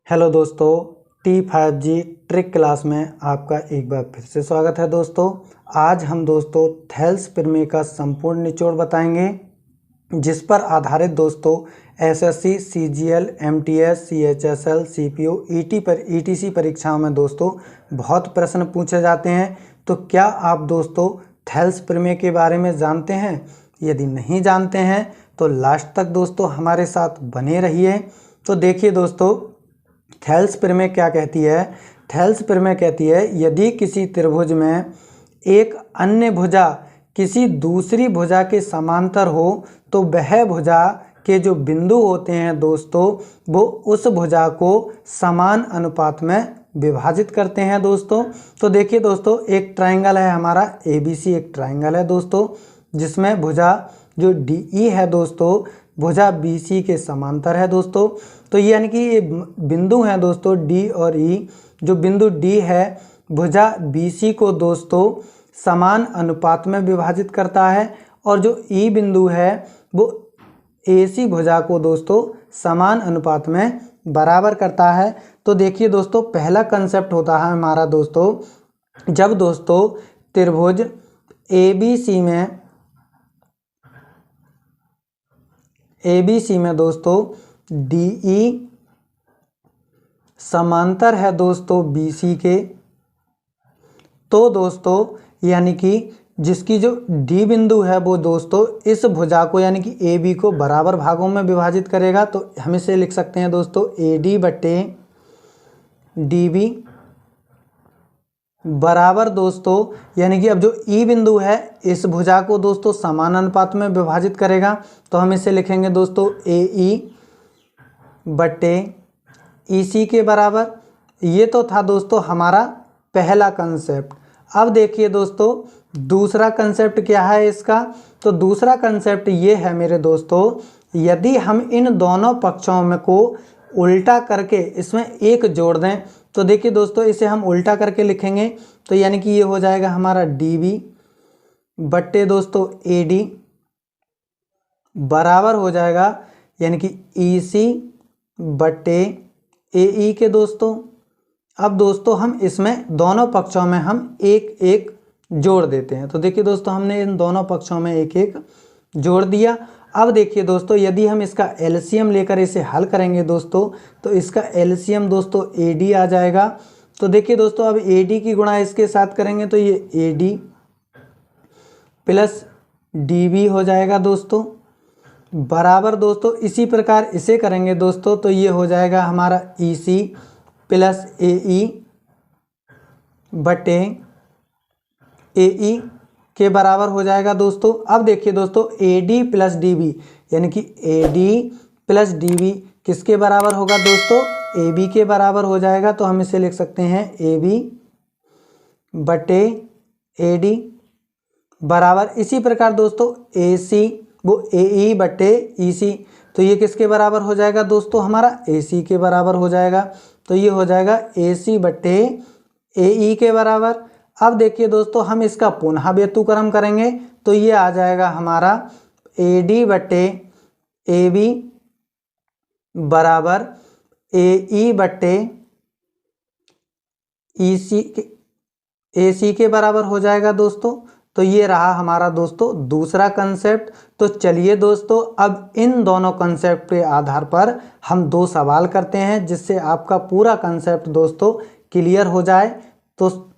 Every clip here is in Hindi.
हेलो दोस्तों, T5G ट्रिक क्लास में आपका एक बार फिर से स्वागत है। दोस्तों आज हम दोस्तों थेल्स प्रमेय का संपूर्ण निचोड़ बताएंगे, जिस पर आधारित दोस्तों SSC, CGL, MTS, CHSL, CPO, etc परीक्षाओं में दोस्तों बहुत प्रश्न पूछे जाते हैं। तो क्या आप दोस्तों थेल्स प्रमेय के बारे में जानते हैं? यदि नहीं जानते हैं तो लास्ट तक दोस्तों हमारे साथ बने रहिए। तो देखिए दोस्तों, थेल्स प्रमेय क्या कहती है? थेल्स प्रमेय कहती है यदि किसी त्रिभुज में एक अन्य भुजा किसी दूसरी भुजा के समांतर हो तो वह भुजा के जो बिंदु होते हैं दोस्तों वो उस भुजा को समान अनुपात में विभाजित करते हैं दोस्तों। तो देखिए दोस्तों, एक ट्रायंगल है हमारा ABC, एक ट्रायंगल है दोस्तों जिसमें भुजा जो DE है दोस्तों भुजा BC के समांतर है दोस्तों। तो यानी कि ये बिंदु हैं दोस्तों D और E। जो बिंदु D है भुजा BC को दोस्तों समान अनुपात में विभाजित करता है, और जो E बिंदु है वो AC भुजा को दोस्तों समान अनुपात में बराबर करता है। तो देखिए दोस्तों, पहला कंसेप्ट होता है हमारा दोस्तों, जब दोस्तों त्रिभुज ABC में दोस्तों DE समांतर है दोस्तों BC के, तो दोस्तों यानी कि जिसकी जो D बिंदु है वो दोस्तों इस भुजा को यानी कि AB को बराबर भागों में विभाजित करेगा। तो हम इसे लिख सकते हैं दोस्तों AD बटे DB बराबर दोस्तों, यानी कि अब जो E बिंदु है इस भुजा को दोस्तों समान अनुपात में विभाजित करेगा। तो हम इसे लिखेंगे दोस्तों AE बटे EC के बराबर। ये तो था दोस्तों हमारा पहला कंसेप्ट। अब देखिए दोस्तों दूसरा कंसेप्ट क्या है इसका? तो दूसरा कंसेप्ट ये है मेरे दोस्तों, यदि हम इन दोनों पक्षों में को उल्टा करके इसमें एक जोड़ दें, तो देखिए दोस्तों इसे हम उल्टा करके लिखेंगे तो यानी कि ये हो जाएगा हमारा DB बट्टे दोस्तों AD बराबर हो जाएगा यानी कि EC बट्टे AE के दोस्तों। अब दोस्तों हम इसमें दोनों पक्षों में हम एक एक जोड़ देते हैं। तो देखिए दोस्तों हमने इन दोनों पक्षों में एक एक जोड़ दिया। अब देखिए दोस्तों यदि हम इसका एलसीएम लेकर इसे हल करेंगे दोस्तों, तो इसका एलसीएम दोस्तों AD आ जाएगा। तो देखिए दोस्तों अब AD की गुणा इसके साथ करेंगे तो ये AD प्लस DB हो जाएगा दोस्तों बराबर दोस्तों। इसी प्रकार इसे करेंगे दोस्तों तो ये हो जाएगा हमारा EC प्लस AE बटे AE के बराबर हो जाएगा दोस्तों। अब देखिए दोस्तों AD प्लस DB यानी कि AD प्लस DB किसके बराबर होगा दोस्तों? AB के बराबर हो जाएगा। तो हम इसे लिख सकते हैं AB बटे AD बराबर। इसी प्रकार दोस्तों AC वो AE बटे EC, तो ये किसके बराबर हो जाएगा दोस्तों? हमारा AC के बराबर हो जाएगा। तो ये हो जाएगा AC बटे AE के बराबर। अब देखिए दोस्तों हम इसका पुनः व्युत्क्रम करेंगे तो ये आ जाएगा हमारा AD बटे AB बराबर AE बटे AC के बराबर हो जाएगा दोस्तों। तो ये रहा हमारा दोस्तों दूसरा कंसेप्ट। तो चलिए दोस्तों अब इन दोनों कंसेप्ट के आधार पर हम दो सवाल करते हैं, जिससे आपका पूरा कंसेप्ट दोस्तों क्लियर हो जाए। तो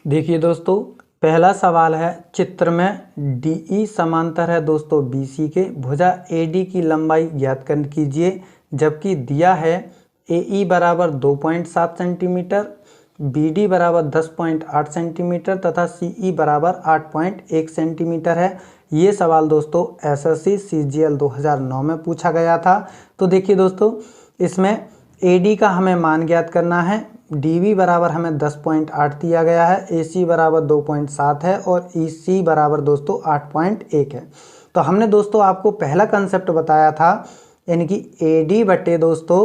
देखिए दोस्तों पहला सवाल है, चित्र में DE समांतर है दोस्तों BC के, भुजा AD की लंबाई ज्ञात कर कीजिए, जबकि दिया है AE बराबर 2.7 सेंटीमीटर, BD बराबर 10.8 सेंटीमीटर तथा CE बराबर 8.1 सेंटीमीटर है। ये सवाल दोस्तों SSC CGL 2009 में पूछा गया था। तो देखिए दोस्तों इसमें AD का हमें मान ज्ञात करना है, DB बराबर हमें 10.8 दिया गया है, AC बराबर 2.7 है और EC बराबर दोस्तों 8.1 है। तो हमने दोस्तों आपको पहला कंसेप्ट बताया था यानी कि AD बटे दोस्तों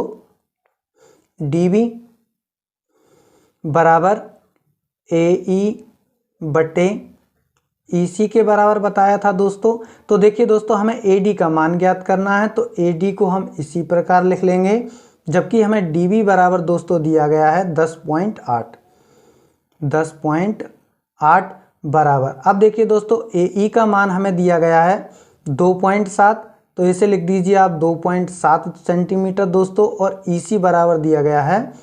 DB बराबर AE बटे EC के बराबर बताया था दोस्तों। तो देखिए दोस्तों हमें AD का मान ज्ञात करना है, तो AD को हम इसी प्रकार लिख लेंगे जबकि हमें dB बराबर दोस्तों दिया गया है 10.8 बराबर। अब देखिए दोस्तों AE का मान हमें दिया गया है 2.7, तो इसे लिख दीजिए आप 2.7 सेंटीमीटर दोस्तों, और EC बराबर दिया गया है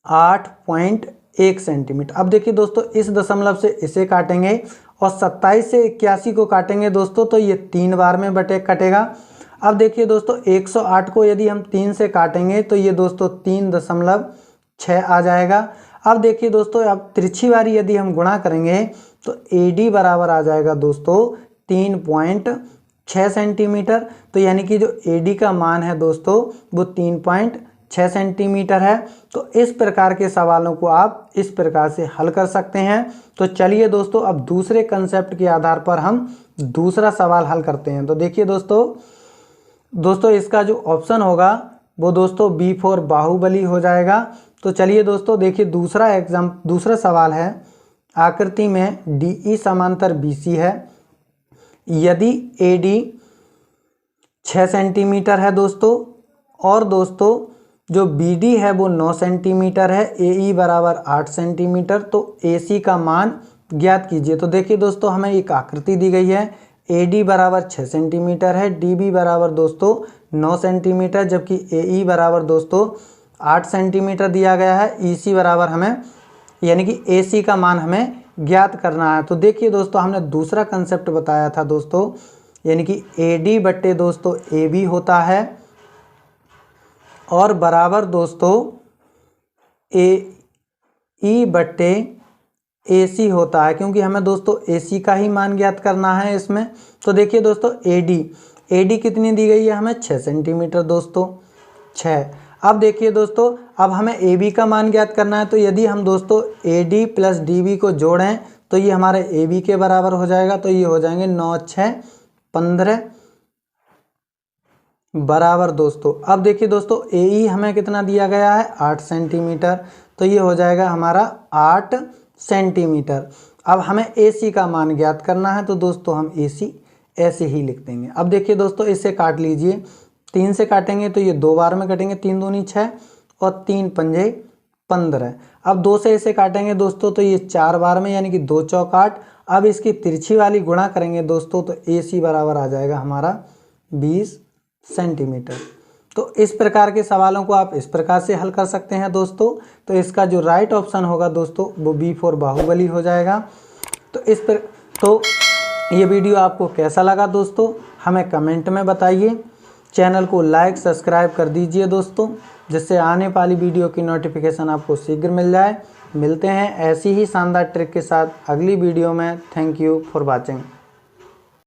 8.1 सेंटीमीटर। अब देखिए दोस्तों इस दशमलव से इसे काटेंगे और 27 से 81 को काटेंगे दोस्तों, तो ये 3 बार में कटेगा। अब देखिए दोस्तों 108 को यदि हम 3 से काटेंगे तो ये दोस्तों 3.6 आ जाएगा। अब देखिए दोस्तों अब तिरछी वाली यदि हम गुणा करेंगे तो AD बराबर आ जाएगा दोस्तों 3.6 सेंटीमीटर। तो यानी कि जो AD का मान है दोस्तों वो 3.6 सेंटीमीटर है। तो इस प्रकार के सवालों को आप इस प्रकार से हल कर सकते हैं। तो चलिए दोस्तों अब दूसरे कंसेप्ट के आधार पर हम दूसरा सवाल हल करते हैं। तो देखिए दोस्तों इसका जो ऑप्शन होगा वो दोस्तों B4 बाहुबली हो जाएगा। तो चलिए दोस्तों देखिए दूसरा सवाल है, आकृति में DE समांतर BC है, यदि AD 6 सेंटीमीटर है दोस्तों और दोस्तों जो BD है वो 9 सेंटीमीटर है, AE बराबर 8 सेंटीमीटर, तो AC का मान ज्ञात कीजिए। तो देखिए दोस्तों हमें एक आकृति दी गई है, AD बराबर 6 सेंटीमीटर है, DB बराबर दोस्तों 9 सेंटीमीटर, जबकि AE बराबर दोस्तों 8 सेंटीमीटर दिया गया है। EC बराबर हमें यानी कि AC का मान हमें ज्ञात करना है। तो देखिए दोस्तों हमने दूसरा कंसेप्ट बताया था दोस्तों, यानी कि AD बट्टे दोस्तों AB होता है और बराबर दोस्तों AE बट्टे AC होता है, क्योंकि हमें दोस्तों AC का ही मान ज्ञात करना है इसमें। तो देखिए दोस्तों AD कितनी दी गई है हमें 6 सेंटीमीटर दोस्तों 6। अब देखिए दोस्तों अब हमें AB का मान ज्ञात करना है। तो यदि हम दोस्तों AD प्लस DB को जोड़ें तो ये हमारे AB के बराबर हो जाएगा। तो ये हो जाएंगे 9 6 15 बराबर दोस्तों। अब देखिए दोस्तों AE हमें कितना दिया गया है 8 सेंटीमीटर, तो ये हो जाएगा हमारा 8 सेंटीमीटर। अब हमें AC का मान ज्ञात करना है, तो दोस्तों हम AC ऐसे ही लिख देंगे। अब देखिए दोस्तों इसे काट लीजिए, 3 से काटेंगे तो ये 2 बार में कटेंगे, 3 दूनी 6 और 3 पंजे 15। अब 2 से इसे काटेंगे दोस्तों तो ये 4 बार में, यानी कि 2 चौक 8। अब इसकी तिरछी वाली गुणा करेंगे दोस्तों तो AC बराबर आ जाएगा हमारा 20 सेंटीमीटर। तो इस प्रकार के सवालों को आप इस प्रकार से हल कर सकते हैं दोस्तों। तो इसका जो राइट ऑप्शन होगा दोस्तों वो B4 बाहुबली हो जाएगा। तो ये वीडियो आपको कैसा लगा दोस्तों हमें कमेंट में बताइए। चैनल को लाइक सब्सक्राइब कर दीजिए दोस्तों, जिससे आने वाली वीडियो की नोटिफिकेशन आपको शीघ्र मिल जाए। मिलते हैं ऐसी ही शानदार ट्रिक के साथ अगली वीडियो में। Thank you for watching.